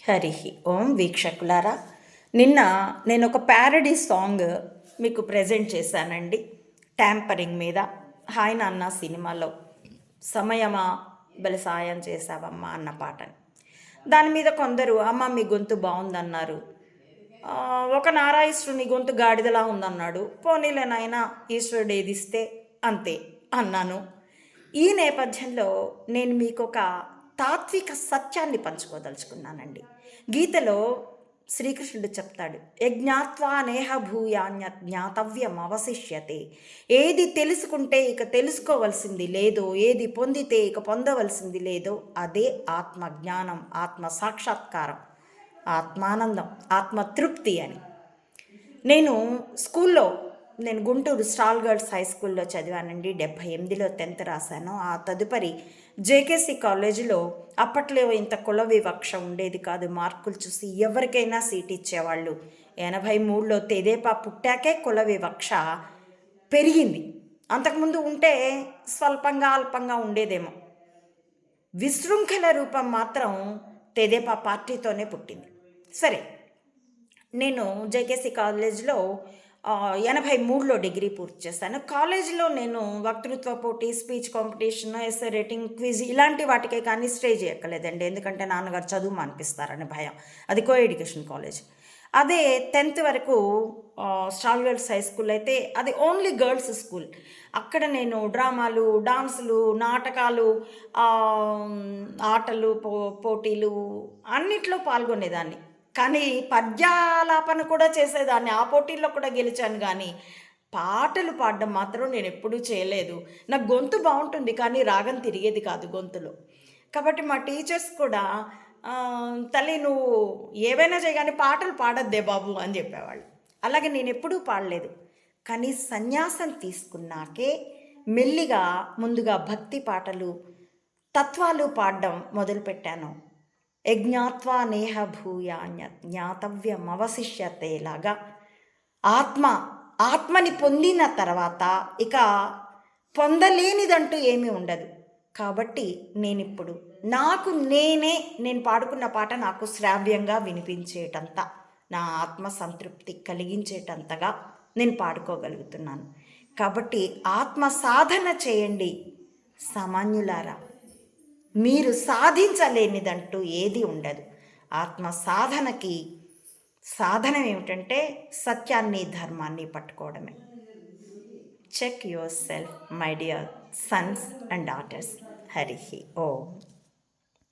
హరి ఓం వీక్షకులారా, నిన్న నేను ఒక ప్యారడీ సాంగ్ మీకు ప్రజెంట్ చేశానండి. ట్యాంపరింగ్ మీద. హాయ్ నాన్న సినిమాలో సమయమా బలి సాయం చేసావమ్మా అన్న పాటని. దాని మీద కొందరు అమ్మ మీ గొంతు బాగుందన్నారు, ఒక నారాయణుని గొంతు గాడిదలా ఉందన్నాడు, పోనీలేనైనా ఈశ్వరుడు ఏదిస్తే అంతే అన్నాను. ఈ నేపథ్యంలో నేను మీకు ఒక తాత్విక సత్యాన్ని పంచుకోదలుచుకున్నానండి. గీతలో శ్రీకృష్ణుడు చెప్తాడు, యజ్ఞాత్వా నేహ భూయాన్య జ్ఞాతవ్యం అవశిష్యతే. ఏది తెలుసుకుంటే ఇక తెలుసుకోవలసింది లేదో, ఏది పొందితే ఇక పొందవలసింది లేదో అదే ఆత్మజ్ఞానం, ఆత్మ సాక్షాత్కారం, ఆత్మానందం, ఆత్మతృప్తి అని. నేను గుంటూరు స్టాల్ గర్ల్స్ హై స్కూల్లో చదివానండి. 78లో 10th రాశాను. ఆ తదుపరి జేకేసీ కాలేజీలో అప్పట్లో ఇంత కుల వివక్ష ఉండేది కాదు. మార్కులు చూసి ఎవరికైనా సీట్ ఇచ్చేవాళ్ళు. 83లో తెదేపా పుట్టాకే కుల వివక్ష పెరిగింది. అంతకుముందు ఉంటే స్వల్పంగా అల్పంగా ఉండేదేమో. విశృంఖల రూపం మాత్రం తెదేపా పార్టీతోనే పుట్టింది. సరే, నేను జేకేసీ కాలేజీలో 83లో డిగ్రీ పూర్తి చేశాను. కాలేజీలో నేను వక్తృత్వ పోటీ, speech competition, essay writing, quiz ఇలాంటి వాటికే కానీ స్టేజ్ ఎక్కలేదండి. ఎందుకంటే నాన్నగారు చదువు మానిపిస్తారని భయం. అది కో ఎడ్యుకేషన్ కాలేజ్. అదే 10th వరకు స్టాల్ గర్ల్స్ హై స్కూల్ అయితే అది ఓన్లీ గర్ల్స్ స్కూల్. అక్కడ నేను డ్రామాలు, డాన్సులు, నాటకాలు, ఆటలు, పోటీలు అన్నిట్లో పాల్గొనేదాన్ని. కానీ పద్యాలాపన కూడా చేసేదాన్ని. ఆ పోటీల్లో కూడా గెలిచాను. కానీ పాటలు పాడడం మాత్రం నేను ఎప్పుడూ చేయలేదు. నాకు గొంతు బాగుంటుంది కానీ రాగం తిరిగేది కాదు గొంతులో. కాబట్టి మా టీచర్స్ కూడా తల్లి నువ్వు ఏవైనా చేయగానే పాటలు పాడద్దే బాబు అని చెప్పేవాళ్ళు. అలాగే నేను ఎప్పుడూ పాడలేదు. కానీ సన్యాసం తీసుకున్నాకే మెల్లిగా ముందుగా భక్తి పాటలు, తత్వాలు పాడడం మొదలుపెట్టాను. యజ్ఞాత్వా నేహ భూయాన్య జ్ఞాతవ్యం అవశిష్యతే లాగా ఆత్మని పొందిన తర్వాత ఇక పొందలేనిదంటూ ఏమీ ఉండదు. కాబట్టి నేనిప్పుడు నేను పాడుకున్న పాట నాకు శ్రావ్యంగా వినిపించేటంత, నా ఆత్మ సంతృప్తి కలిగించేటంతగా నేను పాడుకోగలుగుతున్నాను. కాబట్టి ఆత్మ సాధన చేయండి సామాన్యులారా. మీరు సాధించలేనిదంటూ ఏది ఉండదు. ఆత్మ సాధన ఏమిటంటే సత్యాన్ని, ధర్మాన్ని పట్టుకోవడమే. Check yourself my dear sons and daughters. Hari Om.